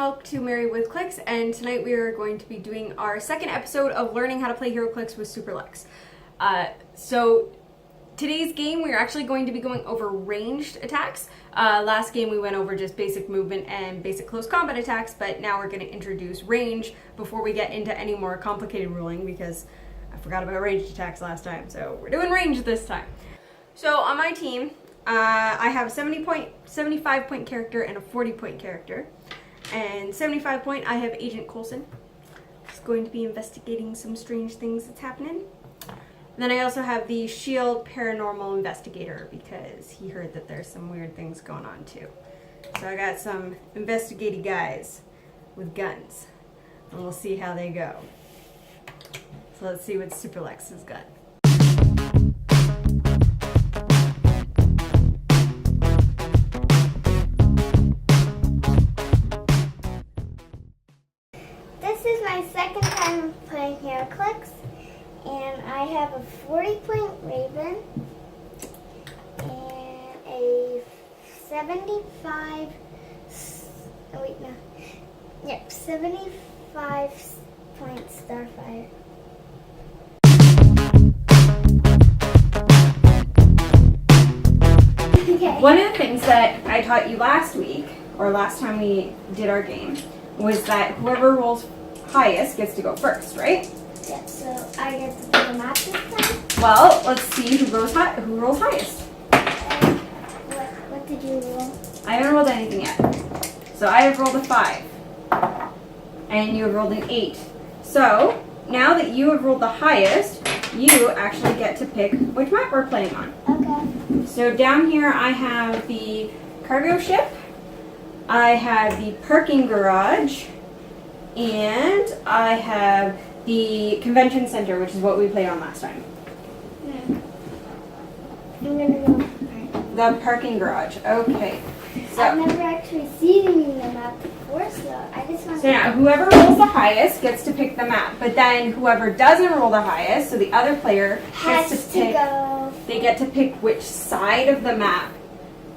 welcome to Mary with Clix, and tonight we are going to be doing our second episode of learning how to play Heroclix with Super Lex. So today's game we're actually going to be going over ranged attacks. Last game we went over just basic movement and basic close combat attacks, but now we're going to introduce range before we get into any more complicated ruling because I forgot about ranged attacks last time, so we're doing range this time. So on my team, I have a 75 point character and a 40 point character. And 75 point, I have Agent Coulson. He's going to be investigating some strange things that's happening. And then I also have the Shield Paranormal Investigator because he heard that there's some weird things going on too. So I got some investigative guys with guns. And we'll see how they go. So let's see what Super Lex has got. This is my second time playing Heroclix, and I have a 40-point Raven and a 75. Oh wait, no. Yep, 75-point Starfire. Okay. One of the things that I taught you last week, or last time we did our game, was that whoever rolls highest gets to go first, right? Yeah, so I get to pick a map this time. Well, let's see who rolls highest. What did you roll? I haven't rolled anything yet. So I have rolled a 5. And you have rolled an 8. So, now that you have rolled the highest, you actually get to pick which map we're playing on. Okay. So down here I have the cargo ship, I have the parking garage, and I have the convention center, which is what we played on last time. I'm gonna go. The parking garage. Okay. I've never actually seen the map before, so I just want So now, whoever rolls the highest gets to pick the map, but then whoever doesn't roll the highest, so the other player has gets to go. They get to pick which side of the map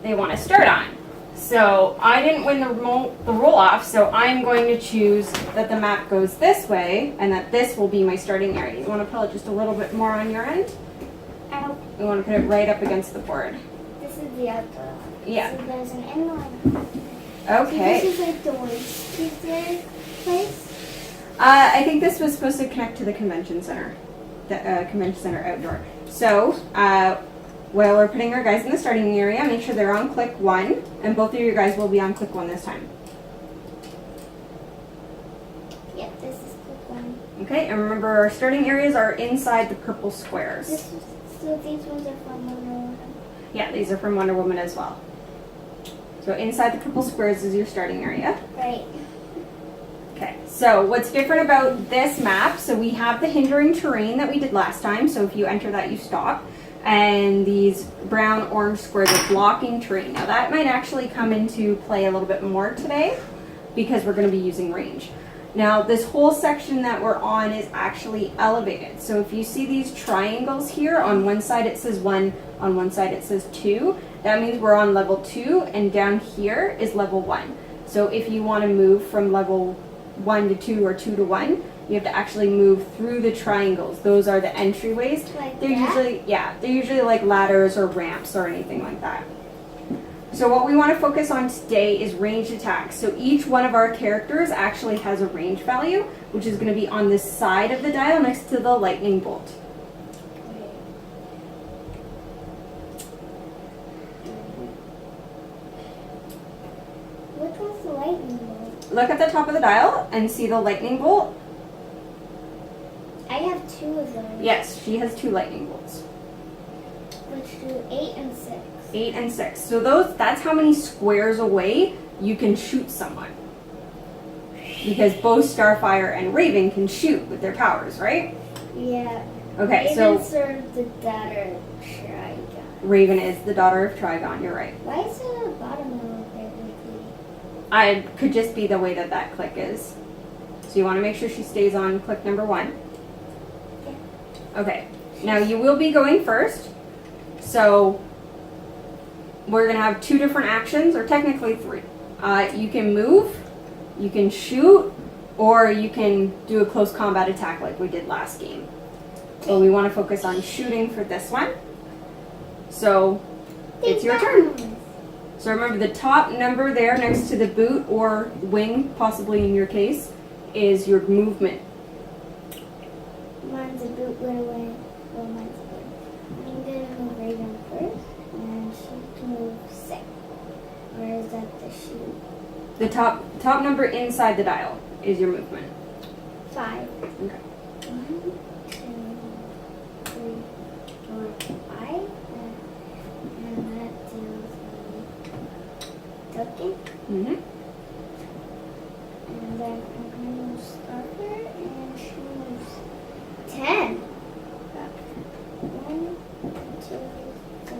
they want to start on. So I didn't win the roll off, so I'm going to choose that the map goes this way, and that this will be my starting area. You want to pull it just a little bit more on your end? Out. You want to put it right up against the board. This is the outdoor. Yeah. So there's an inline. Okay. So this is like the waste place? I think this was supposed to connect to the convention center. The convention center outdoor. So, while we're putting our guys in the starting area, make sure they're on click 1, and both of your guys will be on click 1 this time. Yep, this is click 1. Okay, and remember our starting areas are inside the purple squares. So these ones are from Wonder Woman. Yeah, these are from Wonder Woman as well. So inside the purple squares is your starting area. Right. Okay, so what's different about this map, so we have the hindering terrain that we did last time, so if you enter that you stop. And these brown orange squares are blocking terrain. Now that might actually come into play a little bit more today because we're going to be using range. Now this whole section that we're on is actually elevated. So if you see these triangles here, on one side it says 1, on one side it says 2. That means we're on level 2, and down here is level 1. So if you want to move from level 1 to 2 or 2 to 1, you have to actually move through the triangles. Those are the entryways. Like they're that? they're usually like ladders or ramps or anything like that. So what we want to focus on today is ranged attacks. So each one of our characters actually has a range value, which is going to be on this side of the dial next to the lightning bolt. Which one's the lightning bolt? Look at the top of the dial and see the lightning bolt. I have 2 of them. Yes, she has 2 lightning bolts. Which do 8 and 6. 8 and 6. So that's how many squares away you can shoot someone. Because both Starfire and Raven can shoot with their powers, right? Yeah. Okay, Raven's are the daughter of Trigon. Raven is the daughter of Trigon, you're right. Why is it at the bottom of it? I could just be the way that click is. So you want to make sure she stays on click number 1. Yeah. Okay, now you will be going first. So we're going to have 2 different actions, or technically 3. You can move, You can shoot, or you can do a close combat attack like we did last game. But we want to focus on shooting for this one. So it's your turn. So remember, the top number there next to the boot or wing, possibly in your case, is your movement. Mine's a boot, little wing. Well, mine's a boot. I'm gonna move Raven first, and she can move 6. Or is that the shoot? The top number inside the dial is your movement. 5. Okay. 1, 2, 3, 4, 5. And that deals me token. Mm-hmm. And then I'm going to move Starter, and she moves 10. 1, 2, 3,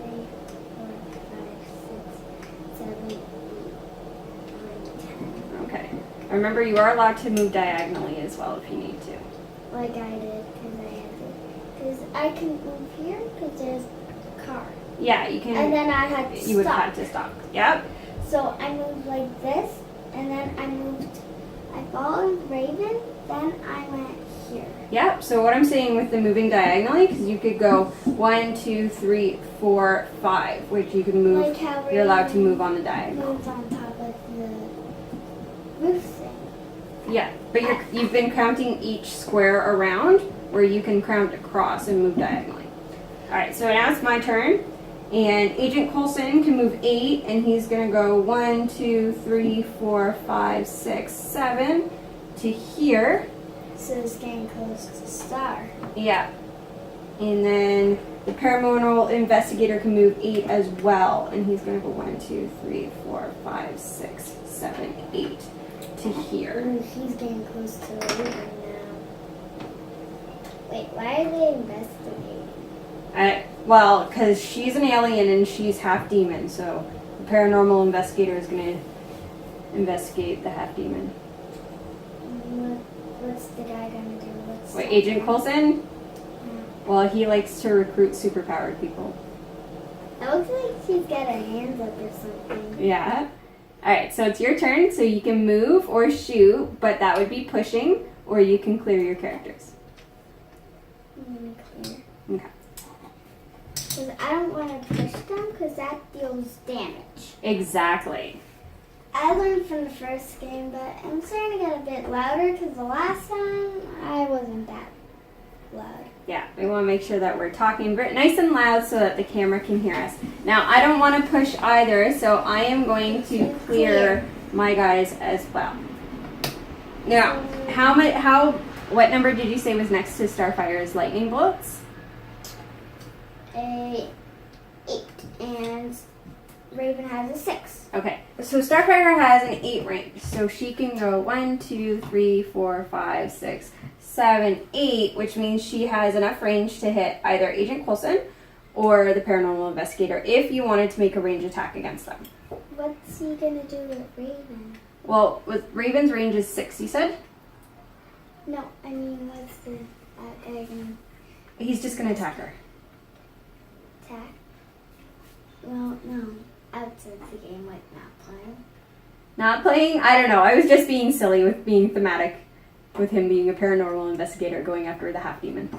4, 5, 6, 7, 8, 9, 10. Okay. Remember, you are allowed to move diagonally as well if you need to. Like I did, because I had to. Because I can move here, because there's a car. Yeah, you can. And then I had to You would have stop. had to stop. Yep. So I moved like this, and then I followed Raven, then I went here. Yep. So what I'm saying with the moving diagonally, because you could go 1, 2, 3, 4, 5, which you can move. Like how You're allowed to Raven move on the diagonal. moves on top of the roof thing. Yeah, but you've been counting each square around, where you can count across and move diagonally. All right. So now it's my turn. And Agent Coulson can move 8, and he's going to go 1, 2, 3, 4, 5, 6, 7 to here. So it's getting close to Star. Yeah. And then the paranormal investigator can move 8 as well, and he's going to go 1, 2, 3, 4, 5, 6, 7, 8 to here. Ooh, he's getting close to Raven now. Wait, why are they investigating? Well, because she's an alien and she's half demon, so the paranormal investigator is going to investigate the half demon. What's the guy gonna do? Wait, Agent Coulson? Well, he likes to recruit superpowered people. It looks like she's got her hands up or something. Yeah. Alright, so it's your turn, so you can move or shoot, but that would be pushing, or you can clear your characters. Clear. Okay. Because I don't want to push them, because that deals damage. Exactly. I learned from the first game, but I'm starting to get a bit louder, because the last time I wasn't that loud. Yeah, we want to make sure that we're talking nice and loud so that the camera can hear us. Now, I don't want to push either, so I am going to clear my guys as well. Now, what number did you say was next to Starfire's lightning bolts? 8, and Raven has a 6. Okay, so Starfire has an 8 range, so she can go 1, 2, 3, 4, 5, 6, 7, 8, which means she has enough range to hit either Agent Coulson or the paranormal investigator if you wanted to make a range attack against them. What's he gonna do with Raven? Well, with Raven's range is 6, you said? No, I mean, what's the guy gonna He's just gonna attack her. attack? Well, no. Outside the game, like not playing. Not playing? I don't know. I was just being silly with being thematic, with him being a paranormal investigator going after the half demon.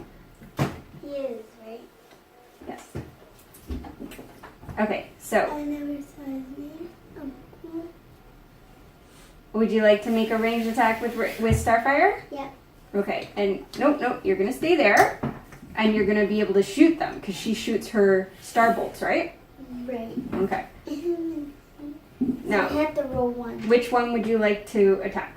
He is, right? Yes. Okay, so I never saw his name. Oh. would you like to make a ranged attack with Starfire? Yeah. Okay, and nope, you're gonna stay there, and you're gonna be able to shoot them because she shoots her star bolts, right? Right. Okay. Now, Now, I have to roll 1. which one would you like to attack?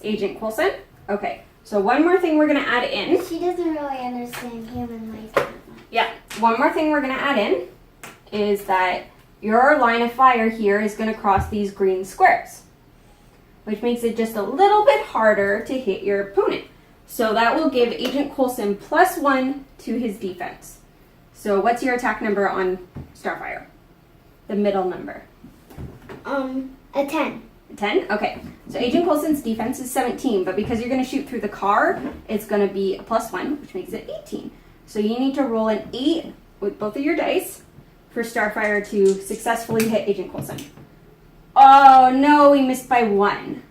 Agent Coulson? Okay, so one more thing we're gonna add in. She doesn't really understand human life that much. Yeah, one more thing we're gonna add in is that your line of fire here is gonna cross these green squares, which makes it just a little bit harder to hit your opponent. So that will give Agent Coulson +1 to his defense. So what's your attack number on Starfire? The middle number. A 10. 10? Okay. So Agent Coulson's defense is 17, but because you're going to shoot through the car, it's going to be a +1, which makes it 18. So you need to roll an 8 with both of your dice for Starfire to successfully hit Agent Coulson. Oh, no, we missed by 1.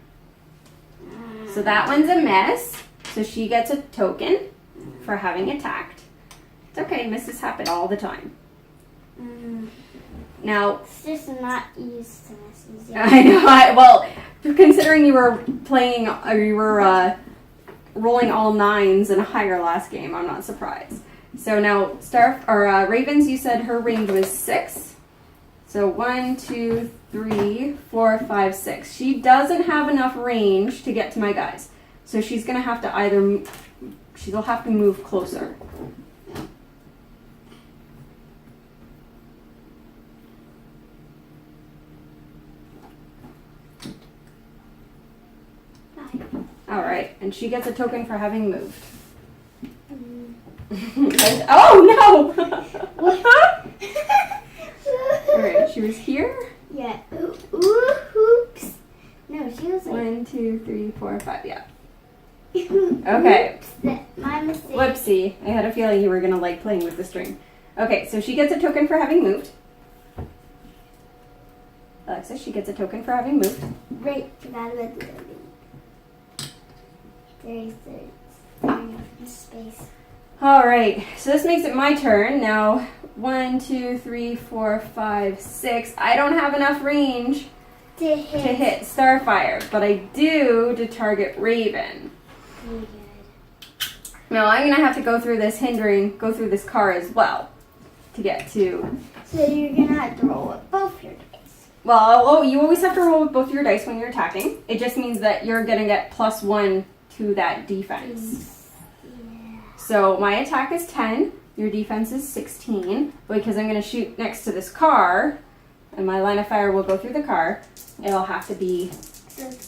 So that one's a miss. So she gets a token for having attacked. It's okay, misses happen all the time. Now, it's just not used to misses yet. I know. Well, considering you were playing, or you were rolling all 9s in a higher last game, I'm not surprised. So now, Ravens, you said her range was 6. So 1, 2, 3, 4, 5, 6. She doesn't have enough range to get to my guys. So she's gonna have to she'll have to move closer. All right, and she gets a token for having moved. Oh no! All right, she was here. Yeah. Oops. No, she was like 1, 2, 3, 4, 5. Yeah. Okay. Oops, my mistake. Whoopsie. I had a feeling you were gonna like playing with the string. Okay, so she gets a token for having moved. Alexis, she gets a token for having moved. Right, forgot about the building. There's space. All right, so this makes it my turn. Now, 1, 2, 3, 4, 5, 6. I don't have enough range to hit Starfire, but I do to target Raven. Pretty good. Now, I'm going to have to go through this car as well to get to... So you're going to have to roll with both your dice. Well, you always have to roll with both your dice when you're attacking. It just means that you're going to get +1 to that defense. Yeah. So my attack is 10, your defense is 16. Because I'm going to shoot next to this car, and my line of fire will go through the car, it'll have to be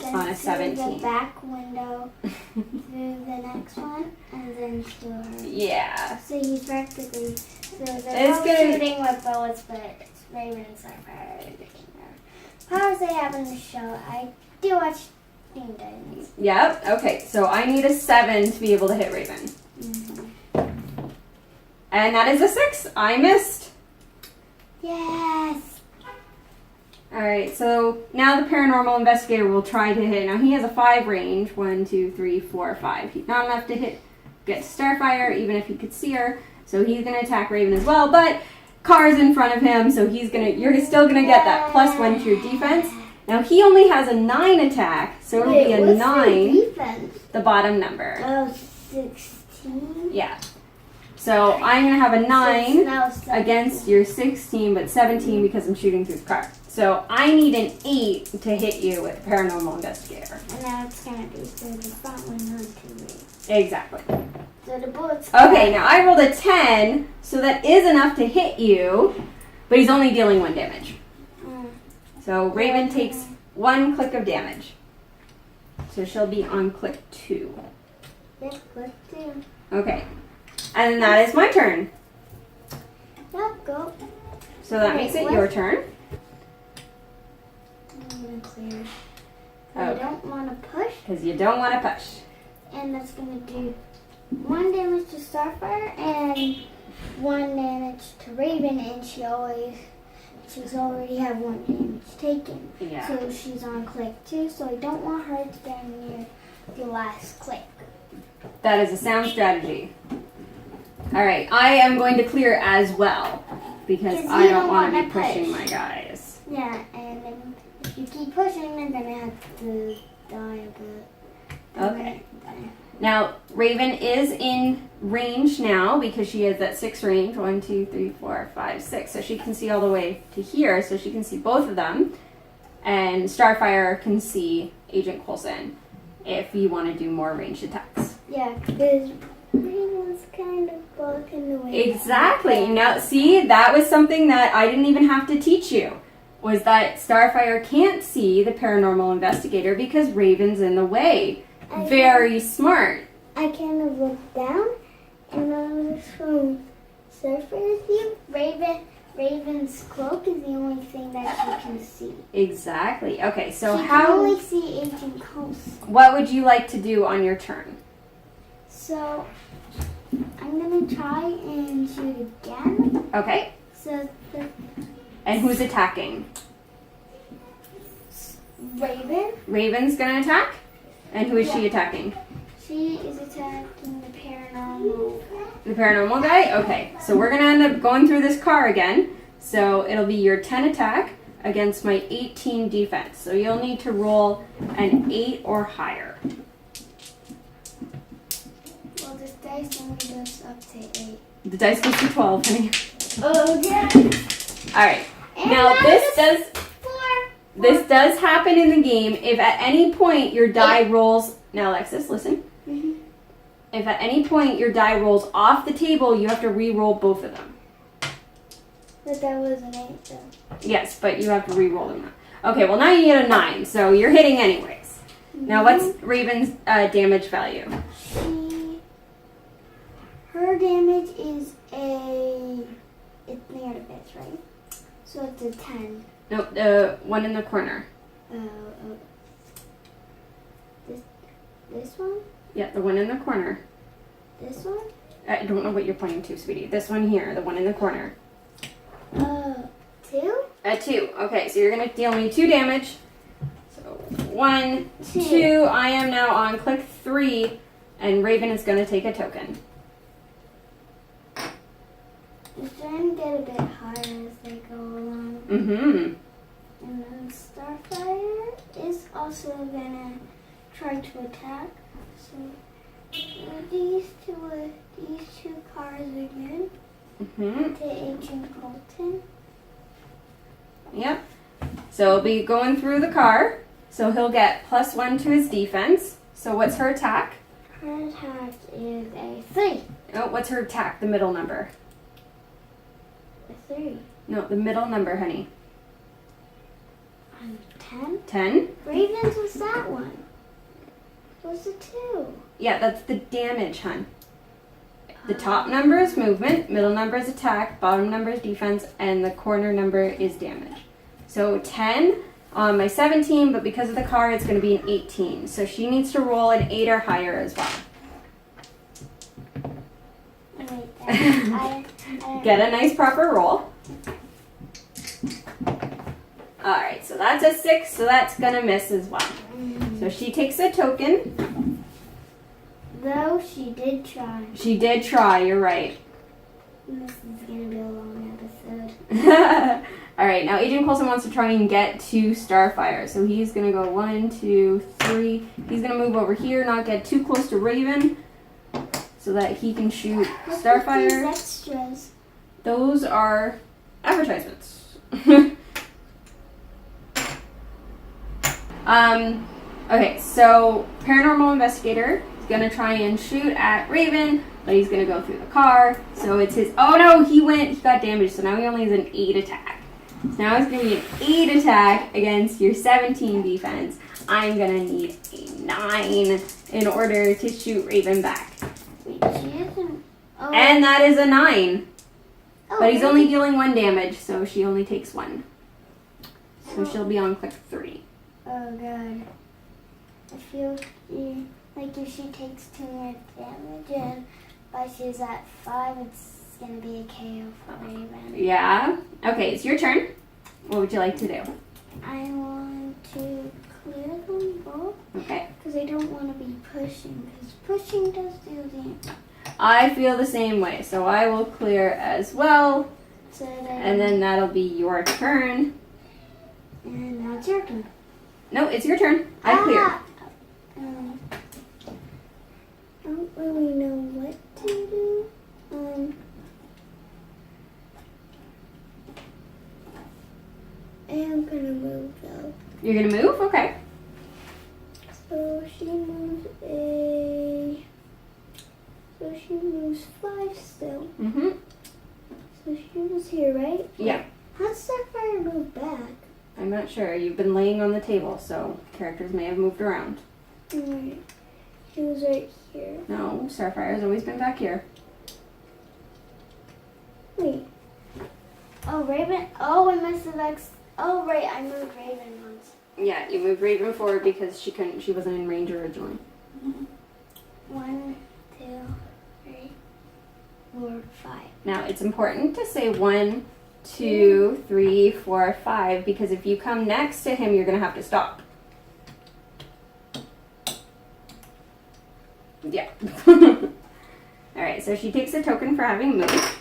on a 17. Through the back window, through the next one, and then through her. Yeah. So he's practically, they're both shooting with bullets, but it's Raven and Starfire. Powers they have in the show. I do watch Hindered. Yep. Okay, so I need a 7 to be able to hit Raven. Mm-hmm. And that is a 6. I missed. Yes. Alright, so now the paranormal investigator will try to hit. Now he has a 5 range. 1, 2, 3, 4, 5. He's not enough to get Starfire, even if he could see her. So he's going to attack Raven as well, but car's in front of him, so you're still going to get that +1 to your defense. Now he only has a 9 attack, so it'll be a 9, the bottom number. Oh, 16? Yeah. So I'm going to have a 9 against your 16, but 17 because I'm shooting through the car. So I need an 8 to hit you with paranormal investigator. And now it's going to be through the front window to me. Exactly. So the bullets. Okay, now I rolled a 10, so that is enough to hit you, but he's only dealing 1 damage. So Raven takes 1 click of damage. So she'll be on click 2. Yep, click 2. Okay. And then that is my turn. Yep, go. So that makes it your turn. I'm going to clear. Okay. I don't want to push. Because you don't want to push. And that's going to do 1 damage to Starfire and 1 damage to Raven, and she's already had 1 damage taken. Yeah. So she's on click 2, so I don't want her to get near the last click. That is a sound strategy. Alright, I am going to clear as well. Because I don't want to be pushing my guys. Yeah, and then if you keep pushing, they're going to have to die a bit. Okay. Now, Raven is in range now because she has that 6 range. 1, 2, 3, 4, 5, 6. So she can see all the way to here, so she can see both of them. And Starfire can see Agent Coulson if you want to do more ranged attacks. Yeah, because Raven's kind of blocking the way. Exactly. Now, see, that was something that I didn't even have to teach you. Was that Starfire can't see the paranormal investigator because Raven's in the way. Very smart. I kind of looked down, and I was from Surfer's view. Raven's cloak is the only thing that you can see. Exactly. Okay, so she can only see Agent Coulson. What would you like to do on your turn? So I'm gonna try and shoot again. Okay. So and who's attacking? Raven. Raven's gonna attack? And who is she attacking? She is attacking the paranormal guy. The paranormal guy? Okay, so we're gonna end up going through this car again. So it'll be your 10 attack against my 18 defense. So you'll need to roll an 8 or higher. Well, this dice only goes up to 8. The dice goes to 12, honey. Okay. Alright. And Now that this does happen in the game if at any point your die rolls. Now Alexis, listen. Mm-hmm. If at any point your die rolls off the table, you have to re-roll both of them. But that was an 8 though. Yes, but you have to re-roll them. Okay, well now you get a 9, so you're hitting anyways. Now what's Raven's damage value? Her damage is it's near the bits, right? So it's a 10. No, the one in the corner. This one? Yeah, the one in the corner. This one? I don't know what you're pointing to, sweetie. This one here, the one in the corner. 2? At 2. Okay, so you're going to deal me 2 damage. So 1, 2. I am now on click 3, and Raven is going to take a token. It's trying to get a bit higher as they go along. Mm-hmm. And then Starfire is also gonna try to attack. So these two cars again. Mm-hmm. To Agent Colton. Yep. So he'll be going through the car. So he'll get +1 to his defense. So what's her attack? Her attack is a 3. Oh, what's her attack? The middle number. A 3. No, the middle number, honey. 10? 10? Ravens was that one. What's the 2? Yeah, that's the damage, hun. The top number is movement, middle number is attack, bottom number is defense, and the corner number is damage. So 10 on my 17, but because of the car, it's going to be an 18. So she needs to roll an 8 or higher as well. Wait, Get a nice proper roll. Alright, so that's a 6, so that's going to miss as well. So she takes a token. Though she did try. She did try, you're right. This is going to be a long episode. Alright, now Agent Coulson wants to try and get to Starfire. So he's going to go 1, 2, 3. He's going to move over here, not get too close to Raven, so that he can shoot Starfire. These extras. Those are advertisements. Okay, so Paranormal Investigator is going to try and shoot at Raven, but he's going to go through the car. So it's his, oh no, he got damaged, so now he only has an 8 attack. So now it's going to be an 8 attack against your 17 defense. I'm going to need a 9 in order to shoot Raven back. Wait, she isn't. Oh. And that is a 9. Oh, But he's only dealing 1 damage, so she only takes 1. So she'll be on click 3. Oh god. I feel like if she takes 2 more damage and by she's at 5, it's gonna be a KO for Raven. Yeah. Okay, it's your turn. What would you like to do? I want to clear them both. Okay. Because I don't want to be pushing. Because pushing does do damage. I feel the same way, so I will clear as well. So And then that'll be your turn. And now it's your turn. No, it's your turn. I cleared. I don't really know what to do. I am gonna move though. You're gonna move? Okay. So she moves 5 still. Mm-hmm. So she was here, right? Yeah. How'd Starfire move back? I'm not sure. You've been laying on the table, so characters may have moved around. Alright. She was right here. No, Starfire's always been back here. Wait. Oh, Raven. Oh, I must have Oh, right. I moved Raven once. Yeah, you moved Raven forward because she wasn't in range originally. 1, 2, 3, 4, 5. Now, it's important to say 1, 2, 3, 4, 5, because if you come next to him, you're going to have to stop. Yeah. Alright, so she takes a token for having moved.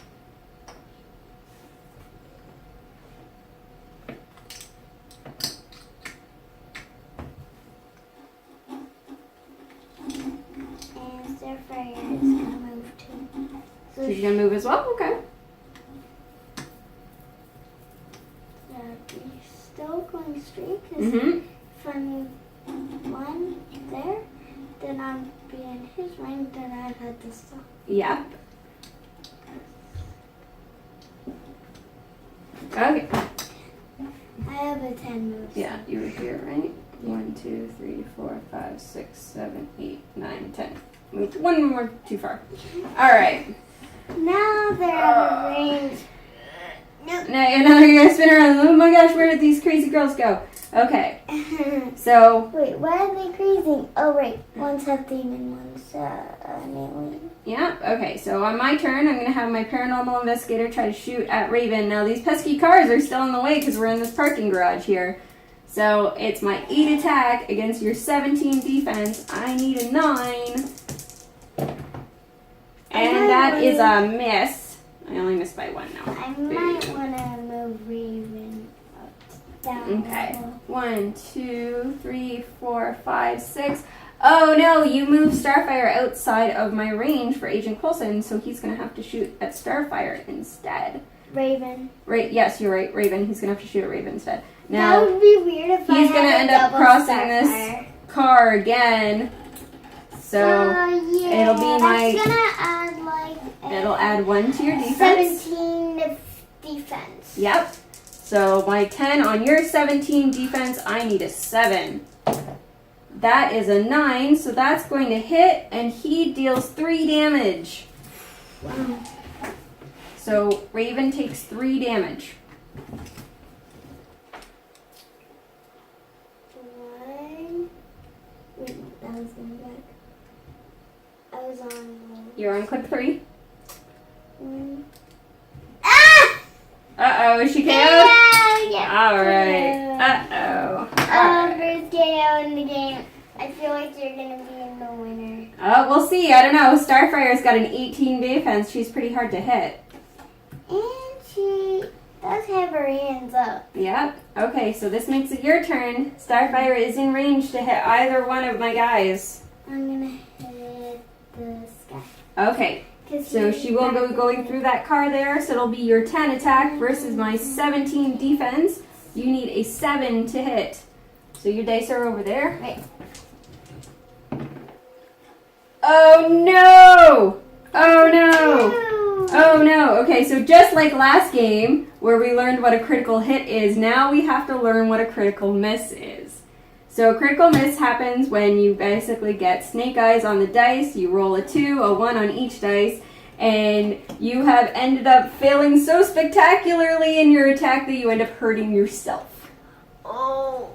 And Starfire is gonna move too. So She's gonna move as well? Okay. We're still going straight because Mm-hmm. if I move one there, then I'll be in his ring, then I'd have to stop. Yep. Okay. I have a 10 moves. Yeah, you were here, right? 1, 2, 3, 4, 5, 6, 7, 8, 9, 10. Move one more too far. Alright. Now they're out of range. Nope. Now you're gonna spin around. Oh my gosh, where did these crazy girls go? Okay. So, Wait, why are they crazy? Oh, right. One's a demon, one's an alien. yeah, okay. So on my turn, I'm gonna have my paranormal investigator try to shoot at Raven. Now these pesky cars are still in the way because we're in this parking garage here. So it's my 8 attack against your 17 defense. I need a 9. And that is a miss. I only missed by 1 now. I might want to move Raven up, down. Okay. 1, 2, 3, 4, 5, 6. Oh no, you moved Starfire outside of my range for Agent Coulson, so he's gonna have to shoot at Starfire instead. Raven. Right, yes, you're right, Raven. He's gonna have to shoot at Raven instead. That Now, would be weird if I he's had gonna a end up double crossing Starfire. this car again. So, yeah, it'll be my- that's gonna add like it'll add 1 to your defense. 17 defense. Yep. So my 10 on your 17 defense, I need a 7. That is a 9, so that's going to hit, and he deals 3 damage. Wow. So Raven takes 3 damage. One. Wait, that was going back. I was on. You're on click 3. One. Ah! Uh-oh, is she KO'd? Yeah. Alright. Uh-oh. Alright. First KO in the game. I feel like you're gonna be in the winner. Oh, we'll see. I don't know. Starfire's got an 18 defense. She's pretty hard to hit. And she does have her hands up. Yep. Okay, so this makes it your turn. Starfire is in range to hit either one of my guys. I'm gonna hit this guy. Okay. So she will go going through that car there, so it'll be your 10 attack versus my 17 defense. You need a 7 to hit. So your dice are over there. Right. Oh no! Oh no! Oh no! Okay, so just like last game, where we learned what a critical hit is, now we have to learn what a critical miss is. So a critical miss happens when you basically get snake eyes on the dice, you roll a 2, a 1 on each dice, and you have ended up failing so spectacularly in your attack that you end up hurting yourself. Oh.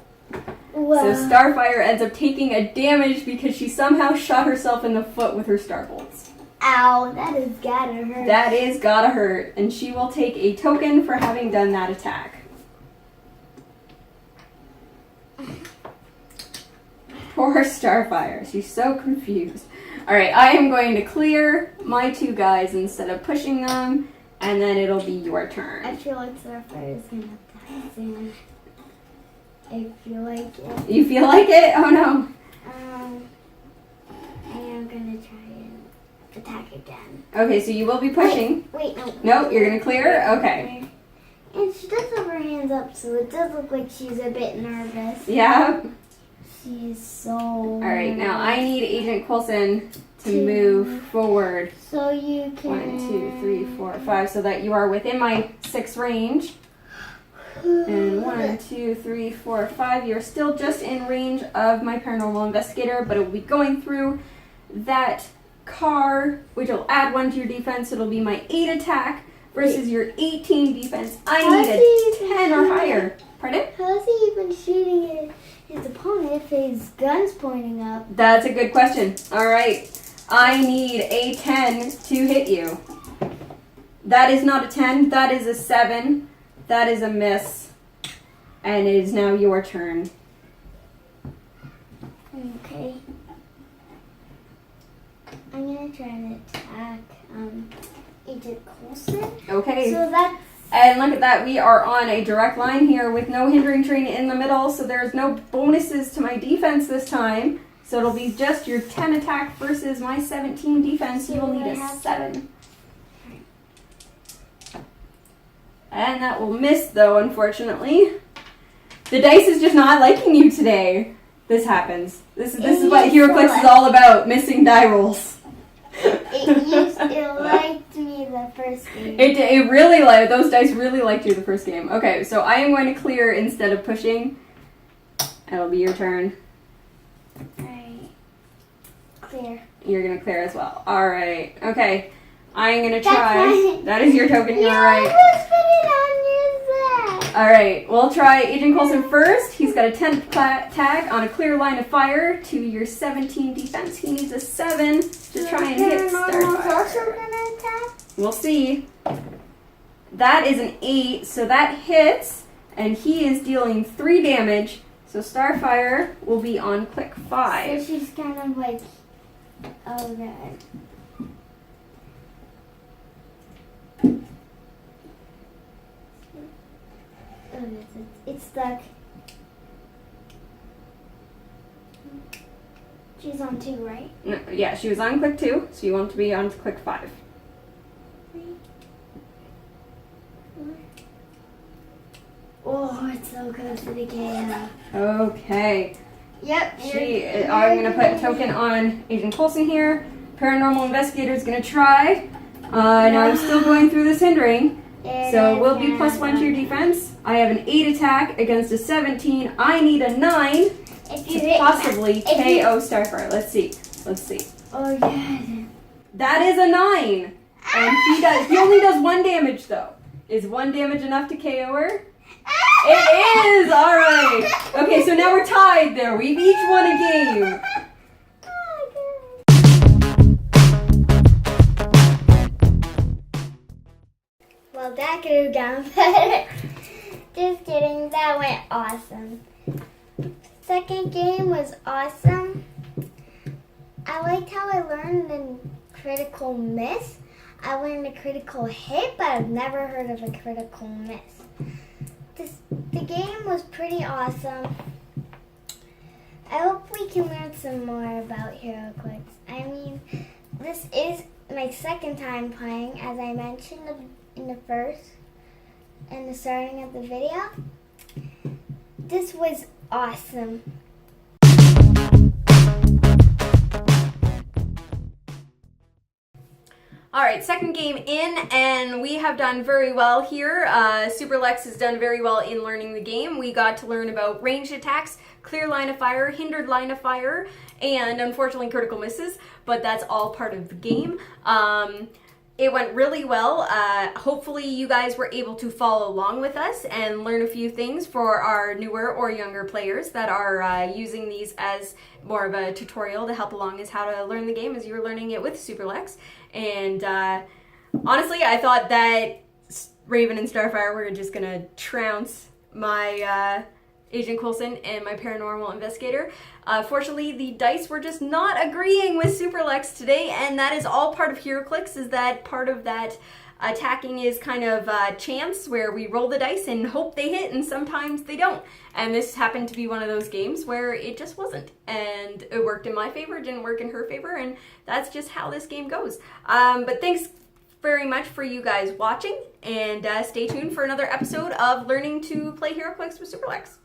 Wow. So Starfire ends up taking a damage because she somehow shot herself in the foot with her starbolts. Ow, that has gotta hurt. That is gotta hurt, and she will take a token for having done that attack. Poor Starfire, she's so confused. Alright, I am going to clear my 2 guys instead of pushing them, and then it'll be your I turn. feel like Starfire is gonna die soon. I feel like it. You feel like it? Oh no. I am gonna try and attack again. Okay, so you will be pushing. Wait, no. No, you're gonna clear? Okay. And she does have her hands up, so it does look like she's a bit nervous. Yeah. She's so. Alright, now I need Agent Coulson to To- move forward. So you can. 1, 2, 3, 4, 5, so that you are within my 6 range. And 1, 2, 3, 4, 5. You're still just in range of my paranormal investigator, but it will be going through that car, which will add 1 to your defense. It'll be my 8 attack versus your 18 defense. I need a 10 or higher. Pardon? How's he even shooting his opponent if his gun's pointing up? That's a good question. All right. I need a 10 to hit you. That is not a 10. That is a 7. That is a miss. And it is now your turn. Okay. I'm gonna try and attack Agent Coulson. Okay. So that's... And look at that, we are on a direct line here with no hindering terrain in the middle, so there's no bonuses to my defense this time. So it'll be just your 10 attack versus my 17 defense. You will need a 7. And that will miss, though, unfortunately. The dice is just not liking you today. This happens. This is what Heroclix is all about, missing die rolls. It liked me the first game. It really liked, those dice really liked you the first game. Okay, so I am going to clear instead of pushing. It'll be your turn. Alright. Clear. You're going to clear as well. Alright, okay. I'm going to try. That is your token, you're right. You almost put it on your set. Alright, we'll try Agent Coulson first. He's got a 10 tag on a clear line of fire to your 17 defense. He needs a 7 to try and hit Starfire. Also gonna attack? We'll see. That is an 8, so that hits, and he is dealing 3 damage. So Starfire will be on click 5. So she's kind of like, oh god. It's stuck. She's on 2, right? No, yeah, she was on click 2, so you want to be on click 5. 3, 4. Oh, it's so close to the KO. Okay. Yep. I'm going to put a token on Agent Coulson here. Paranormal Investigator is going to try. Now I'm still going through this hindering. So we'll be +1 to your defense. I have an 8 attack against a 17. I need a 9 to possibly KO Starfire. Let's see. Oh god. That is a 9. And he only does 1 damage though. Is 1 damage enough to KO her? It is! Alright. Okay, so now we're tied there. We've each won a game. Well, that could have gone better. Just kidding, that went awesome. Second game was awesome. I liked how I learned the critical miss. I learned a critical hit, but I've never heard of a critical miss. The game was pretty awesome. I hope we can learn some more about Heroclix. I mean, this is my second time playing, as I mentioned in the starting of the video. This was awesome. Alright, second game in, and we have done very well here. Super Lex has done very well in learning the game. We got to learn about ranged attacks, clear line of fire, hindered line of fire, and unfortunately critical misses, but that's all part of the game. It went really well. Hopefully you guys were able to follow along with us and learn a few things for our newer or younger players that are using these as more of a tutorial to help along as how to learn the game as you were learning it with Super Lex. And honestly, I thought that Raven and Starfire were just going to trounce my Agent Coulson and my Paranormal Investigator. Fortunately, the dice were just not agreeing with Super Lex today, and that is all part of Heroclix, is that part of that attacking is kind of chance, where we roll the dice and hope they hit, and sometimes they don't. And this happened to be one of those games where it just wasn't. And it worked in my favor, didn't work in her favor, and that's just how this game goes. But thanks very much for you guys watching, and stay tuned for another episode of Learning to Play Heroclix with Super Lex.